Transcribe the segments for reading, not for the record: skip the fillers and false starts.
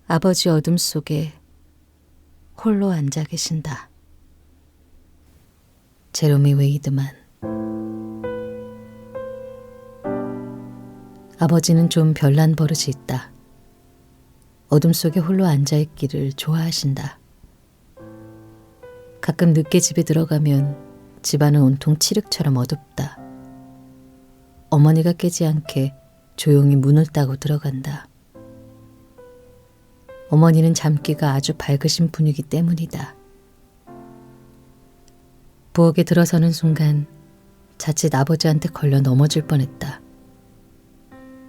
아버지 어둠 속에 홀로 앉아 계신다. 제로미 웨이드만. 아버지는 좀 별난 버릇이 있다. 어둠 속에 홀로 앉아있기를 좋아하신다. 가끔 늦게 집에 들어가면 집안은 온통 칠흑처럼 어둡다. 어머니가 깨지 않게 조용히 문을 따고 들어간다. 어머니는 잠기가 아주 밝으신 분이기 때문이다. 부엌에 들어서는 순간 자칫 아버지한테 걸려 넘어질 뻔했다.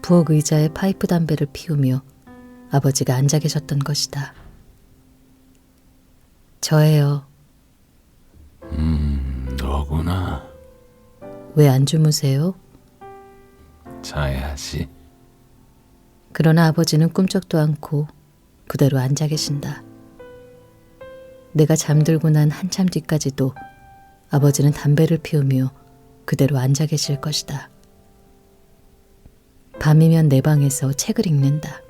부엌 의자에 파이프 담배를 피우며 아버지가 앉아 계셨던 것이다. 저예요. 너구나. 왜 안 주무세요? 자야지. 그러나 아버지는 꿈쩍도 않고 그대로 앉아 계신다. 내가 잠들고 난 한참 뒤까지도 아버지는 담배를 피우며 그대로 앉아 계실 것이다. 밤이면 내 방에서 책을 읽는다.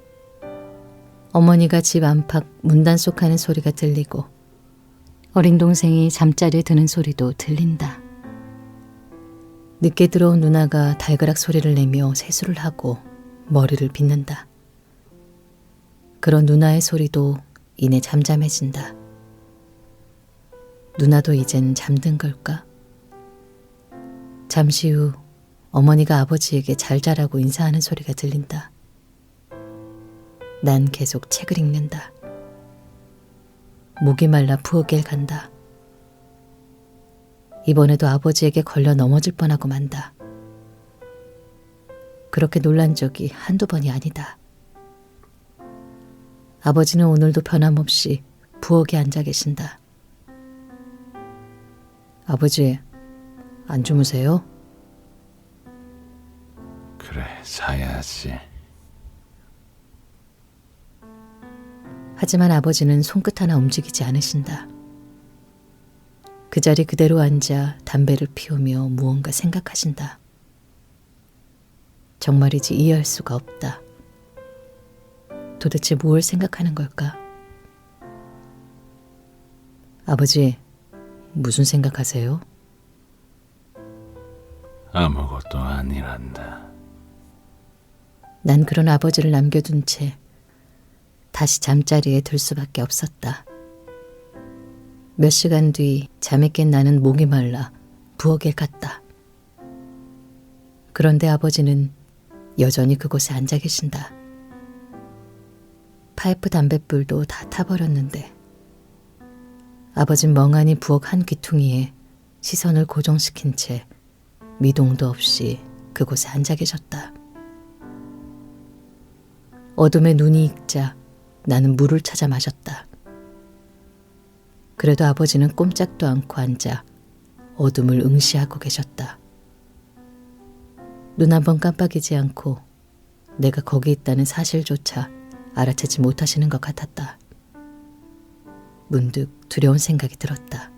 어머니가 집 안팎 문단속하는 소리가 들리고 어린 동생이 잠자리에 드는 소리도 들린다. 늦게 들어온 누나가 달그락 소리를 내며 세수를 하고 머리를 빗는다. 그런 누나의 소리도 이내 잠잠해진다. 누나도 이젠 잠든 걸까? 잠시 후 어머니가 아버지에게 잘 자라고 인사하는 소리가 들린다. 난 계속 책을 읽는다. 목이 말라 부엌에 간다. 이번에도 아버지에게 걸려 넘어질 뻔하고 만다. 그렇게 놀란 적이 한두 번이 아니다. 아버지는 오늘도 변함없이 부엌에 앉아 계신다. 아버지, 안 주무세요? 그래, 자야지. 하지만 아버지는 손끝 하나 움직이지 않으신다. 그 자리 그대로 앉아 담배를 피우며 무언가 생각하신다. 정말이지 이해할 수가 없다. 도대체 무엇을 생각하는 걸까? 아버지, 무슨 생각하세요? 아무것도 아니란다. 난 그런 아버지를 남겨둔 채 다시 잠자리에 들 수밖에 없었다. 몇 시간 뒤 잠에 깬 나는 목이 말라 부엌에 갔다. 그런데 아버지는 여전히 그곳에 앉아 계신다. 파이프 담뱃불도 다 타버렸는데 아버진 멍하니 부엌 한 귀퉁이에 시선을 고정시킨 채 미동도 없이 그곳에 앉아 계셨다. 어둠에 눈이 익자 나는 물을 찾아 마셨다. 그래도 아버지는 꼼짝도 않고 앉아 어둠을 응시하고 계셨다. 눈 한 번 깜빡이지 않고 내가 거기 있다는 사실조차 알아채지 못하시는 것 같았다. 문득 두려운 생각이 들었다.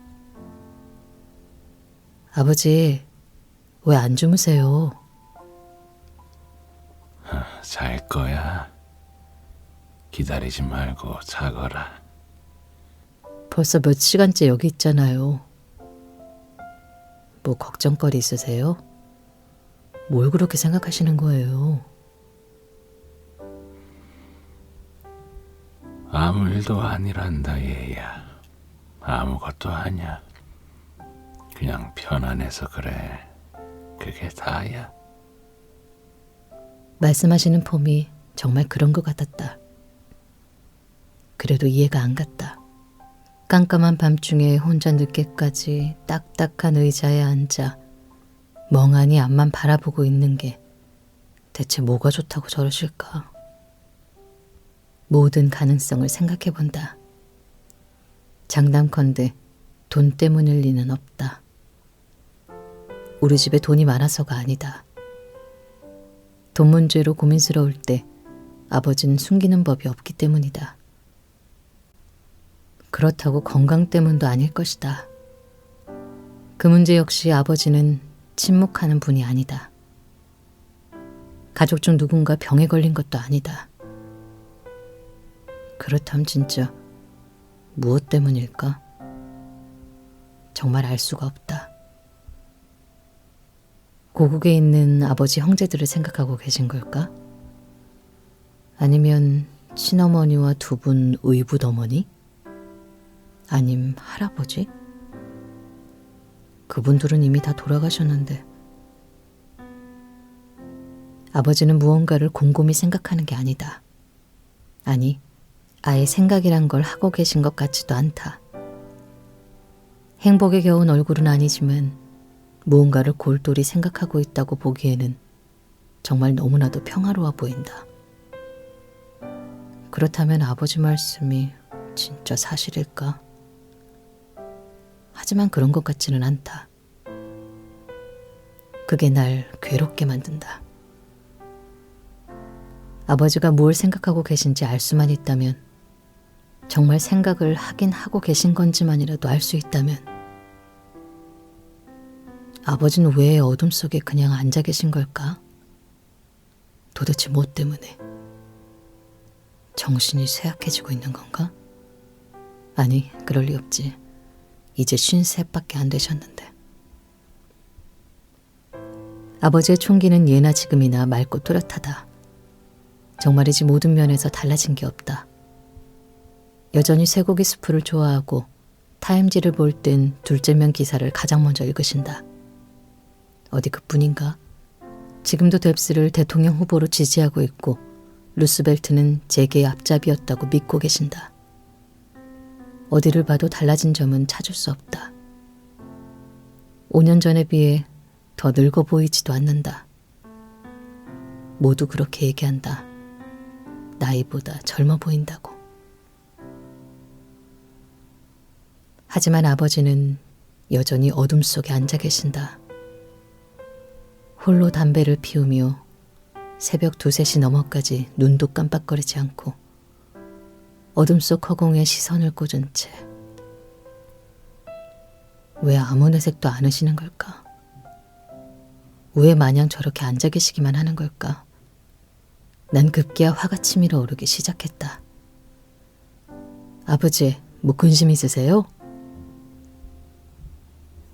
아버지, 왜 안 주무세요? 잘 거야. 기다리지 말고 자거라. 벌써 몇 시간째 여기 있잖아요. 뭐 걱정거리 있으세요? 뭘 그렇게 생각하시는 거예요? 아무 일도 아니란다, 얘야. 아무것도 아니야. 그냥 편안해서 그래. 그게 다야. 말씀하시는 폼이 정말 그런 것 같았다. 그래도 이해가 안 갔다. 깜깜한 밤중에 혼자 늦게까지 딱딱한 의자에 앉아 멍하니 앞만 바라보고 있는 게 대체 뭐가 좋다고 저러실까? 모든 가능성을 생각해본다. 장담컨대 돈 때문일 리는 없다. 우리 집에 돈이 많아서가 아니다. 돈 문제로 고민스러울 때 아버지는 숨기는 법이 없기 때문이다. 그렇다고 건강 때문도 아닐 것이다. 그 문제 역시 아버지는 침묵하는 분이 아니다. 가족 중 누군가 병에 걸린 것도 아니다. 그렇다면 진짜 무엇 때문일까? 정말 알 수가 없다. 고국에 있는 아버지 형제들을 생각하고 계신 걸까? 아니면 친어머니와 두 분 의붓어머니? 아님 할아버지? 그분들은 이미 다 돌아가셨는데 아버지는 무언가를 곰곰이 생각하는 게 아니다. 아니, 아예 생각이란 걸 하고 계신 것 같지도 않다. 행복에 겨운 얼굴은 아니지만 무언가를 골똘히 생각하고 있다고 보기에는 정말 너무나도 평화로워 보인다. 그렇다면 아버지 말씀이 진짜 사실일까? 하지만 그런 것 같지는 않다. 그게 날 괴롭게 만든다. 아버지가 뭘 생각하고 계신지 알 수만 있다면, 정말 생각을 하긴 하고 계신 건지만이라도 알 수 있다면, 아버지는 왜 어둠 속에 그냥 앉아 계신 걸까? 도대체 뭐 때문에? 정신이 쇠약해지고 있는 건가? 아니, 그럴 리 없지. 이제 53밖에 안 되셨는데. 아버지의 총기는 예나 지금이나 맑고 또렷하다. 정말이지 모든 면에서 달라진 게 없다. 여전히 쇠고기 수프를 좋아하고 타임지를 볼 땐 둘째 면 기사를 가장 먼저 읽으신다. 어디 그뿐인가? 지금도 뎁스를 대통령 후보로 지지하고 있고 루스벨트는 재계의 앞잡이였다고 믿고 계신다. 어디를 봐도 달라진 점은 찾을 수 없다. 5년 전에 비해 더 늙어 보이지도 않는다. 모두 그렇게 얘기한다. 나이보다 젊어 보인다고. 하지만 아버지는 여전히 어둠 속에 앉아 계신다. 홀로 담배를 피우며 새벽 2, 3시 넘어까지 눈도 깜빡거리지 않고 어둠 속 허공에 시선을 꽂은 채 왜 아무 내색도 않으시는 걸까? 왜 마냥 저렇게 앉아 계시기만 하는 걸까? 난 급기야 화가 치밀어 오르기 시작했다. 아버지, 뭐 근심 있으세요?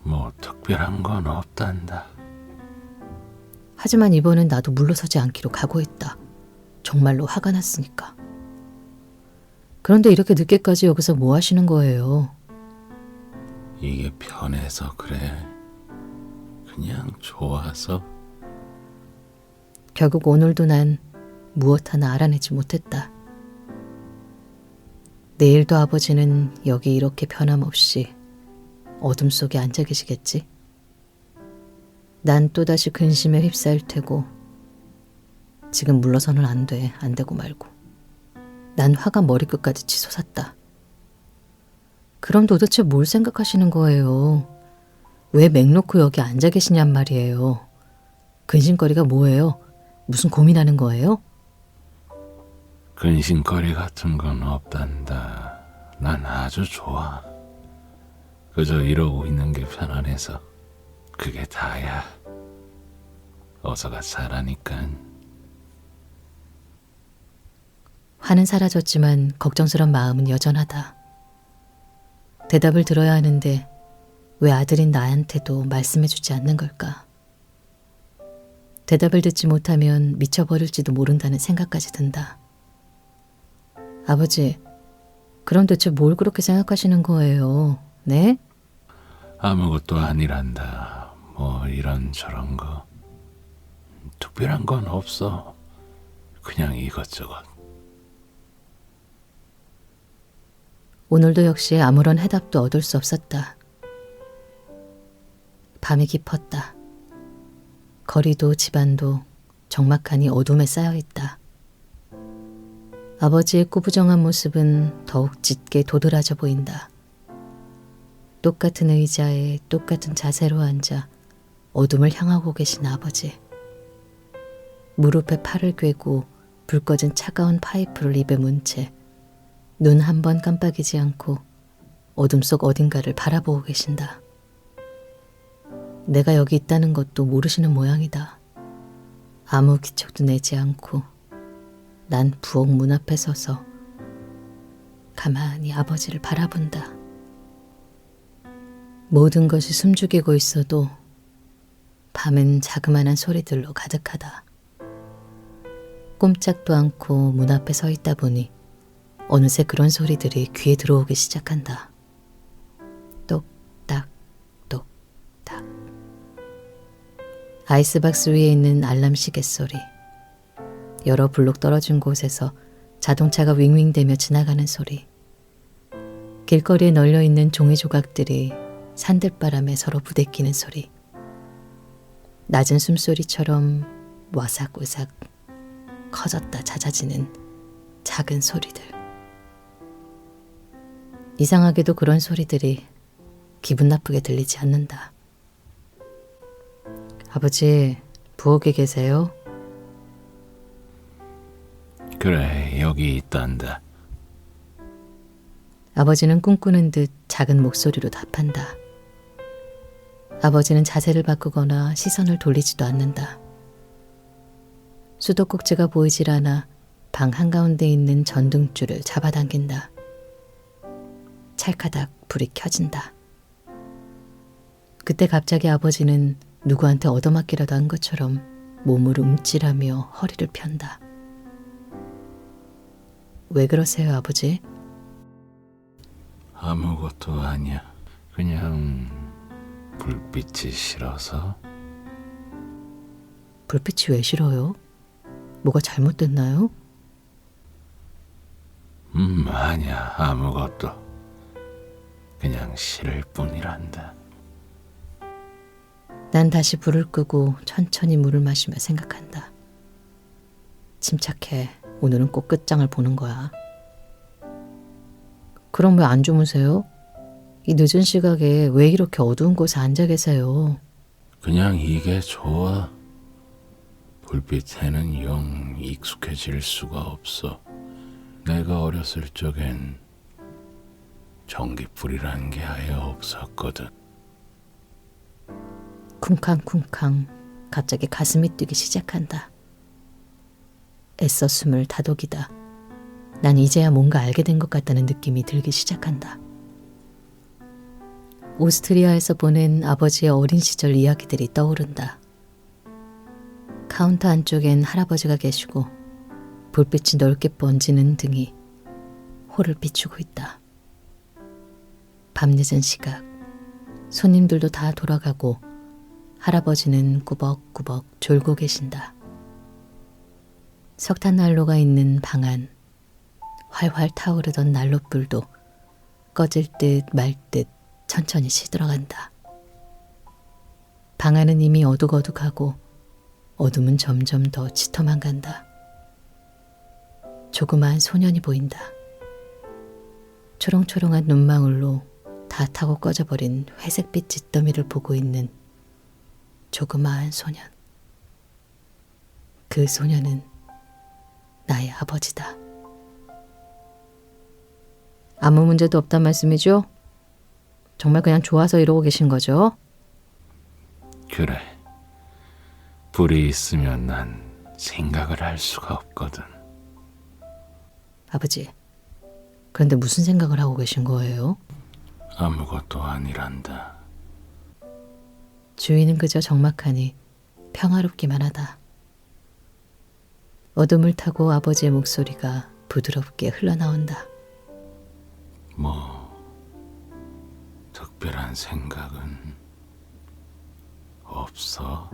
뭐 특별한 건 없단다. 하지만 이번엔 나도 물러서지 않기로 각오했다. 정말로 화가 났으니까. 그런데 이렇게 늦게까지 여기서 뭐 하시는 거예요? 이게 편해서 그래. 그냥 좋아서. 결국 오늘도 난 무엇 하나 알아내지 못했다. 내일도 아버지는 여기 이렇게 변함없이 어둠 속에 앉아 계시겠지? 난 또다시 근심에 휩싸일 테고 지금 물러서는 안 돼, 안 되고 말고. 난 화가 머리끝까지 치솟았다. 그럼 도대체 뭘 생각하시는 거예요? 왜 맥 놓고 여기 앉아 계시냔 말이에요. 근심거리가 뭐예요? 무슨 고민하는 거예요? 근심거리 같은 건 없단다. 난 아주 좋아. 그저 이러고 있는 게 편안해서. 그게 다야. 어서가 잘하니깐. 화는 사라졌지만 걱정스런 마음은 여전하다. 대답을 들어야 하는데 왜 아들인 나한테도 말씀해주지 않는 걸까? 대답을 듣지 못하면 미쳐버릴지도 모른다는 생각까지 든다. 아버지, 그럼 대체 뭘 그렇게 생각하시는 거예요? 네? 아무것도 아니란다. 뭐 이런저런 거. 특별한 건 없어. 그냥 이것저것. 오늘도 역시 아무런 해답도 얻을 수 없었다. 밤이 깊었다. 거리도 집안도 적막하니 어둠에 쌓여있다. 아버지의 꾸부정한 모습은 더욱 짙게 도드라져 보인다. 똑같은 의자에 똑같은 자세로 앉아 어둠을 향하고 계신 아버지. 무릎에 팔을 꿰고 불 꺼진 차가운 파이프를 입에 문 채 눈 한 번 깜빡이지 않고 어둠 속 어딘가를 바라보고 계신다. 내가 여기 있다는 것도 모르시는 모양이다. 아무 기척도 내지 않고 난 부엌 문 앞에 서서 가만히 아버지를 바라본다. 모든 것이 숨죽이고 있어도 밤은 자그마한 소리들로 가득하다. 꼼짝도 않고 문 앞에 서 있다 보니 어느새 그런 소리들이 귀에 들어오기 시작한다. 똑딱 똑딱. 아이스박스 위에 있는 알람 시계 소리, 여러 블록 떨어진 곳에서 자동차가 윙윙대며 지나가는 소리, 길거리에 널려있는 종이 조각들이 산들바람에 서로 부대끼는 소리, 낮은 숨소리처럼 와삭와삭 커졌다 잦아지는 작은 소리들. 이상하게도 그런 소리들이 기분 나쁘게 들리지 않는다. 아버지, 부엌에 계세요? 그래, 여기 있단다. 아버지는 꿈꾸는 듯 작은 목소리로 답한다. 아버지는 자세를 바꾸거나 시선을 돌리지도 않는다. 수도꼭지가 보이질 않아 방 한가운데 있는 전등줄을 잡아당긴다. 찰카닥 불이 켜진다. 그때 갑자기 아버지는 누구한테 얻어맞기라도 한 것처럼 몸을 움찔하며 허리를 편다. 왜 그러세요, 아버지? 아무것도 아니야. 그냥 불빛이 싫어서. 불빛이 왜 싫어요? 뭐가 잘못됐나요? 아니야. 아무것도. 그냥 싫을 뿐이란다. 난 다시 불을 끄고 천천히 물을 마시며 생각한다. 침착해. 오늘은 꼭 끝장을 보는 거야. 그럼 왜 안 주무세요? 이 늦은 시각에 왜 이렇게 어두운 곳에 앉아 계세요? 그냥 이게 좋아. 불빛에는 영 익숙해질 수가 없어. 내가 어렸을 적엔 전기불이란 게 아예 없었거든. 쿵쾅쿵쾅 갑자기 가슴이 뛰기 시작한다. 애써 숨을 다독이다. 난 이제야 뭔가 알게 된 것 같다는 느낌이 들기 시작한다. 오스트리아에서 보낸 아버지의 어린 시절 이야기들이 떠오른다. 카운터 안쪽엔 할아버지가 계시고 불빛이 넓게 번지는 등이 홀을 비추고 있다. 밤늦은 시각, 손님들도 다 돌아가고 할아버지는 꾸벅꾸벅 졸고 계신다. 석탄 난로가 있는 방 안, 활활 타오르던 난로불도 꺼질 듯 말 듯 천천히 시들어간다. 방 안은 이미 어둑어둑하고 어둠은 점점 더 짙어만 간다. 조그마한 소년이 보인다. 초롱초롱한 눈망울로 다 타고 꺼져버린 회색빛 잿더미를 보고 있는 조그마한 소년. 그 소년은 나의 아버지다. 아무 문제도 없단 말씀이죠? 정말 그냥 좋아서 이러고 계신 거죠? 그래. 불이 있으면 난 생각을 할 수가 없거든. 아버지, 그런데 무슨 생각을 하고 계신 거예요? 아무것도 아니란다. 주위는 그저 적막하니 평화롭기만 하다. 어둠을 타고 아버지의 목소리가 부드럽게 흘러나온다. 뭐 특별한 생각은 없어.